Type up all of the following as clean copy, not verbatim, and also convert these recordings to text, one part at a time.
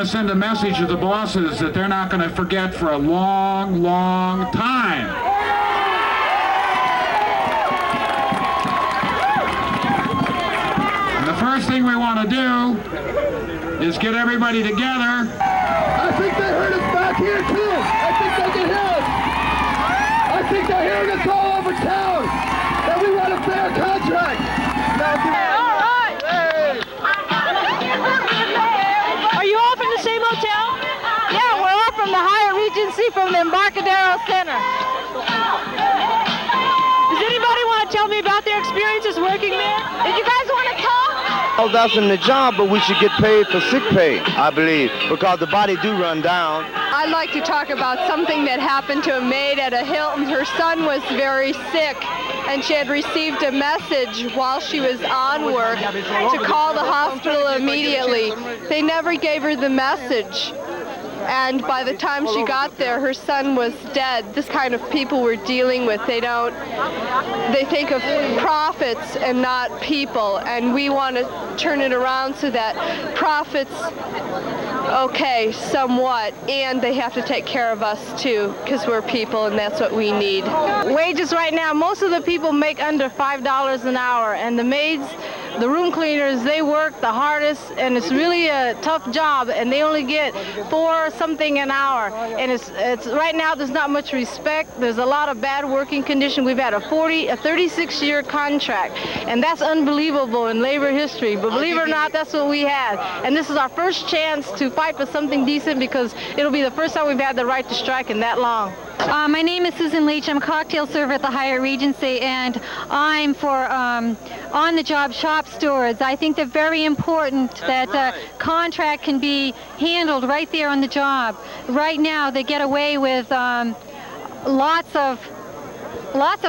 want to send a message to the bosses that they're not going to forget for a long, long time. And the first thing we want to do is get everybody together. I think they heard us back here too. I think they can hear us. I think they're hearing us all over town. That we want a fair contract. Now, all right. Hey. Are you all from the same hotel? Yeah, we're all from the Hyatt Regency from the Embarcadero Center. Does anybody want to tell me about their experiences working there? Did you guys want to talk? Oh, that's in the job, but we should get paid for sick pay, I believe, because the body do run down. I'd like to talk about something that happened to a maid at a Hilton. Her son was very sick, and she had received a message while she was on work to call the hospital immediately. They never gave her the message. And by the time she got there, her son was dead. This kind of people we're dealing with, they think of profits and not people. And we want to turn it around so that profits, okay, somewhat, and they have to take care of us too, because we're people and that's what we need. Wages right now, most of the people make under $5 an hour, and the maids, the room cleaners, they work the hardest, and it's really a tough job, and they only get $4 something an hour. And it's right now there's not much respect. There's a lot of bad working conditions. We've had a 36-year contract, and that's unbelievable in labor history. But believe it or not, that's what we had. And this is our first chance to fight for something decent, because it'll be the first time we've had the right to strike in that long. My name is Susan Leach. I'm a cocktail server at the Hyatt Regency, and I'm for on-the-job shop stewards. I think they're very important that the contract can be handled right there on the job. Right now, they get away with lots of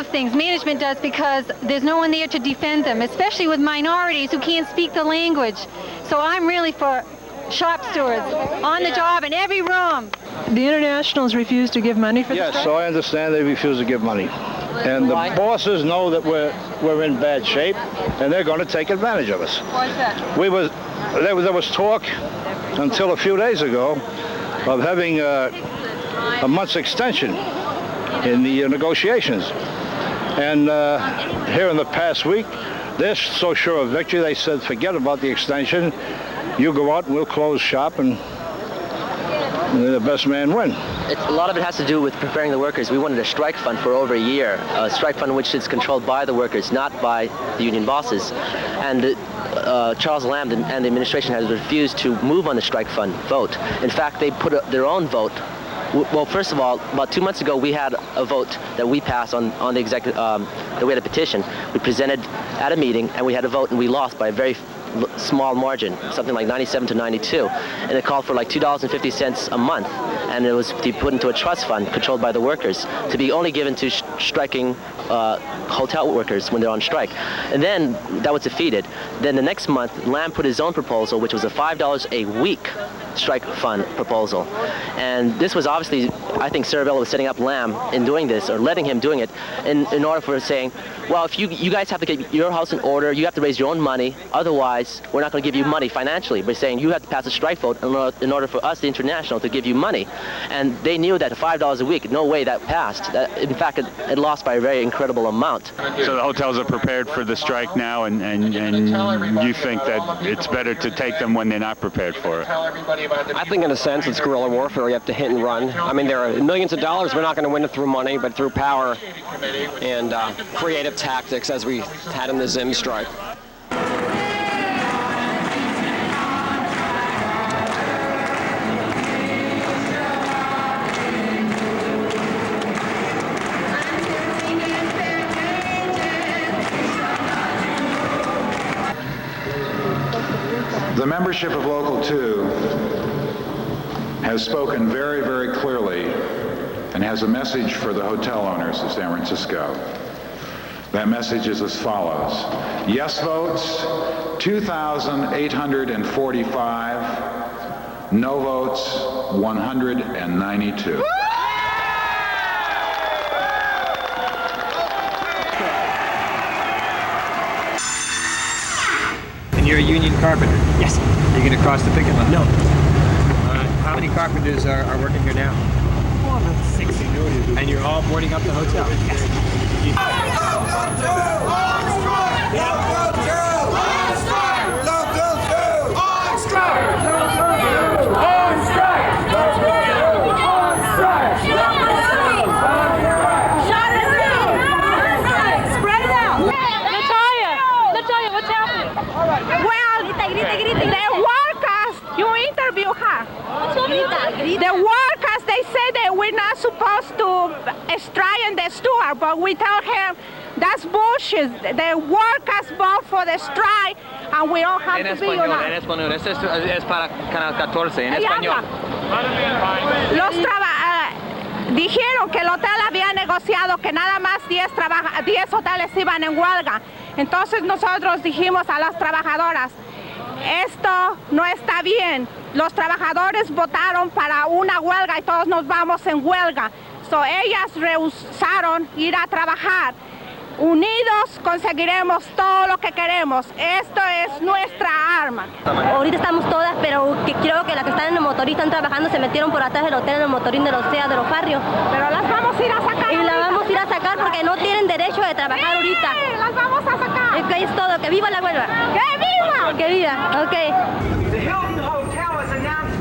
things. Management does, because there's no one there to defend them, especially with minorities who can't speak the language. So I'm really for shop stewards on the job in every room. The internationals refuse to give money for the Yes, strike? so I understand they refuse to give money. And the bosses know that we're in bad shape, and they're going to take advantage of us. Why is that? There was talk until a few days ago of having a month's extension in the negotiations. And here in the past week, they're so sure of victory, they said, forget about the extension. You go out and we'll close shop, and the best man win. A lot of it has to do with preparing the workers. We wanted a strike fund for over a year, a strike fund which is controlled by the workers, not by the union bosses. And Charles Lamb and the administration has refused to move on the strike fund vote. In fact, they put their own vote. Well, first of all, about 2 months ago, we had a vote that we passed on the executive, that we had a petition. We presented at a meeting, and we had a vote, and we lost by a very small margin, something like 97 to 92, and it called for like $2.50 a month, and it was to be put into a trust fund controlled by the workers to be only given to striking hotel workers when they're on strike. And then that was defeated. Then the next month, Lamb put his own proposal, which was a $5 a week strike fund proposal. And this was obviously, I think Cervello was setting up Lamb in doing this, or letting him doing it, in order for saying, well, if you guys have to get your house in order, you have to raise your own money, otherwise we're not going to give you money financially. We're saying you have to pass a strike vote in order for us, the International, to give you money. And they knew that $5 a week, no way that passed. In fact, it lost by a very incredible amount. So the hotels are prepared for the strike now, and you think that it's better to take them when they're not prepared for it? I think in a sense it's guerrilla warfare. You have to hit and run. I mean, there are millions of dollars. We're not going to win it through money, but through power and creative tactics, as we had in the Zim strike. The membership of Local 2 has spoken very, very clearly and has a message for the hotel owners of San Francisco. That message is as follows. Yes votes, 2,845. No votes, 192. And you're a union carpenter? Yes. Are you going to cross the picket line? No. many carpenters are working here now? Well, about 60. And you're all boarding up the hotel? Yes. The workers, they say that we're not supposed to strike in the store, but we tell him that's bullshit. The workers vote for the strike, and we don't have to be on that. En español, esto es para Canal 14, en español. Dijeron que el hotel había negociado que nada más 10 hoteles iban en huelga. Entonces nosotros dijimos a las trabajadoras, esto no está bien. Los trabajadores votaron para una huelga y todos nos vamos en huelga. So, ellas rehusaron ir a trabajar. Unidos conseguiremos todo lo que queremos. Esto es nuestra arma. Ahorita estamos todas, pero creo que las que están en el motorín están trabajando, se metieron por atrás del hotel en el motorín de los CEA de los barrios. Pero las vamos a ir a sacar. Y las vamos a ir a sacar porque no tienen derecho de trabajar ahorita. Las vamos a sacar. Es todo, que viva la huelga. ¡Que viva! Que viva, ok. The Hilton Hotel has announced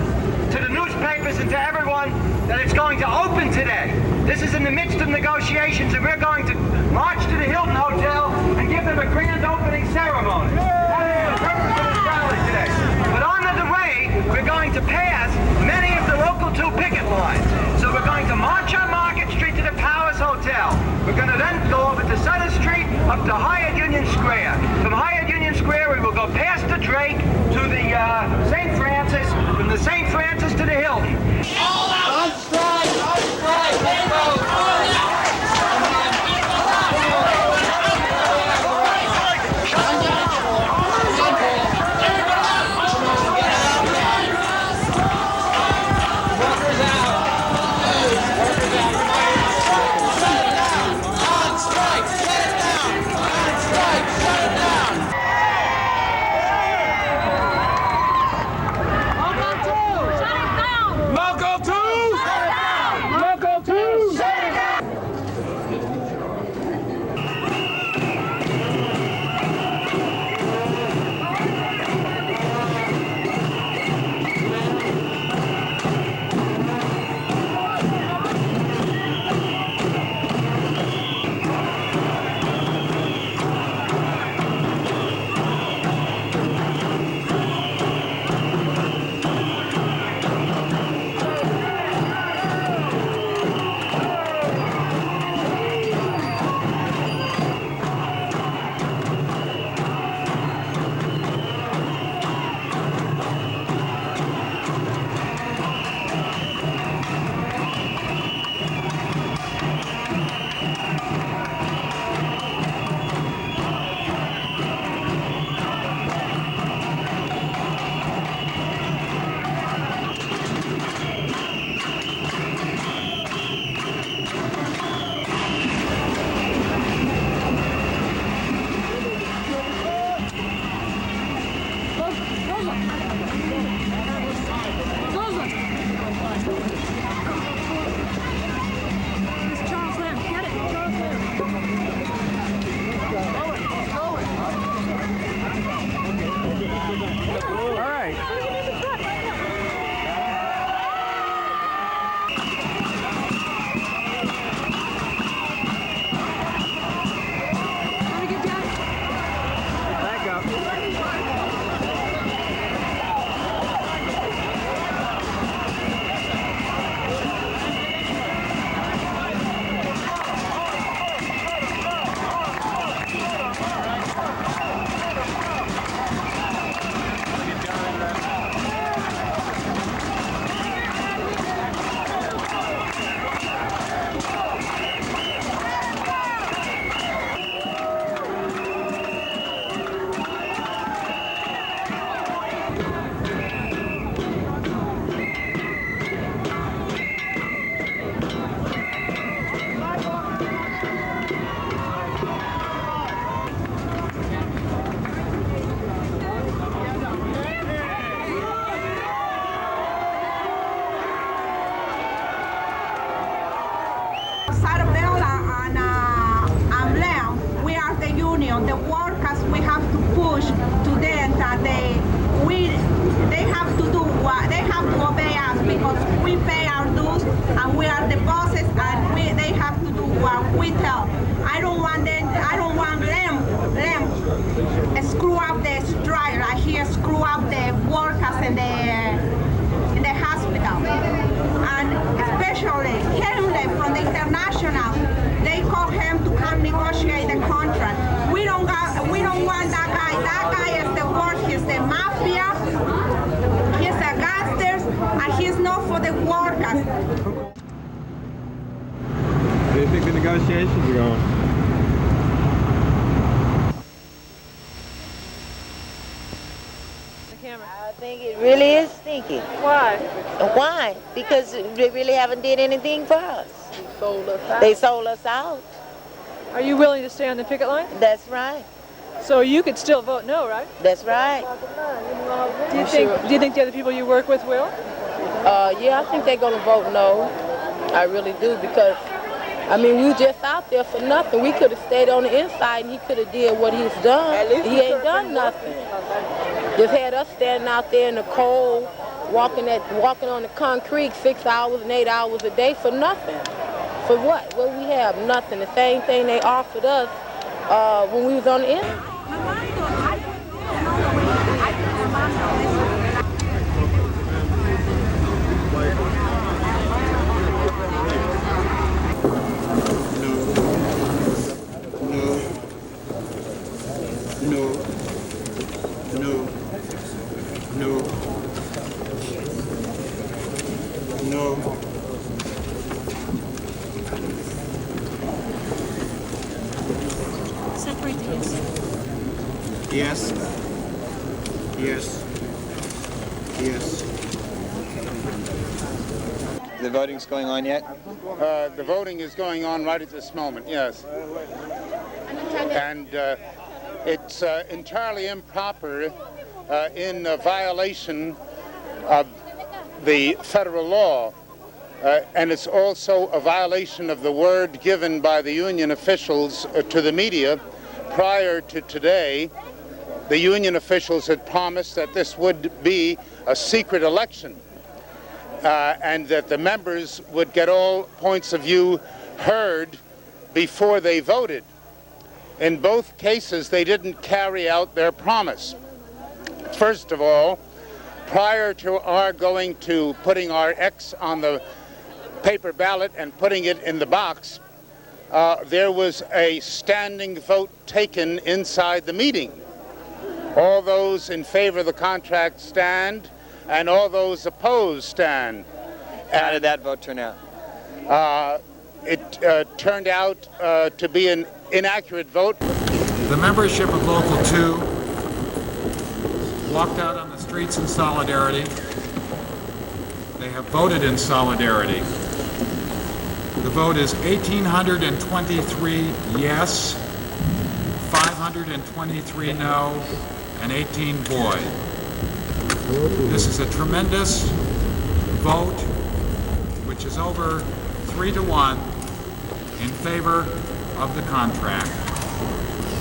to the newspapers and to everyone that it's going to open today. This is in the midst of negotiations, and we're going to march to the Hilton Hotel and give them a grand opening ceremony. That is the purpose of this rally today. But on the way, we're going to pass many of the local 2 picket lines. So we're going to march on Market Street to the Palace Hotel. We're going to then go over to Sutter Street up to Hyatt Union Square. From Hyatt Union Square, we will go past the Drake to the St. Francis, from the St. Francis to the Hilton. All out! On strike! On strike! Local 2! it going? I think it really is stinky. Why? Why? Because they really haven't did anything for us. They sold us out. They sold us out. Are you willing to stay on the picket line? That's right. So you could still vote no, right? That's right. Do you think the other people you work with will? Yeah, I think they're going to vote no. I really do, because I mean, we were just out there for nothing. We could have stayed on the inside and he could have did what he's done. He ain't done nothing. Just had us standing out there in the cold, walking on the concrete 6 hours and 8 hours a day for nothing. For what? Well, we have nothing. The same thing they offered us when we was on the inside. Separate the yes. Yes. Yes. The voting's going on yet? The voting is going on right at this moment, yes. And it's entirely improper in violation of the federal law. And it's also a violation of the word given by the union officials to the media. Prior to today, the union officials had promised that this would be a secret election and that the members would get all points of view heard before they voted. In both cases, they didn't carry out their promise. First of all, prior to our going to putting our X on the paper ballot and putting it in the box, there was a standing vote taken inside the meeting. All those in favor of the contract stand, and all those opposed stand. How did that vote turn out? It turned out to be an inaccurate vote. The membership of Local 2 walked out on the streets in solidarity. They have voted in solidarity. The vote is 1,823 yes, 523 no, and 18 void. This is a tremendous vote, which is over 3-1 in favor of the contract.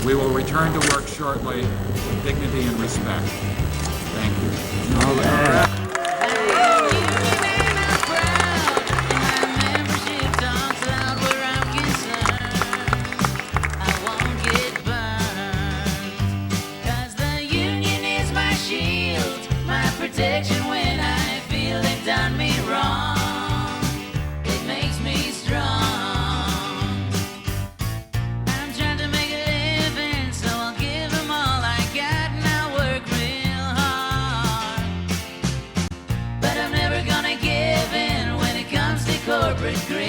We will return to work shortly with dignity and respect. Thank you. Protection when I feel they've done me wrong. It makes me strong. I'm trying to make a living, so I'll give them all I got and I'll work real hard. But I'm never gonna give in when it comes to corporate greed.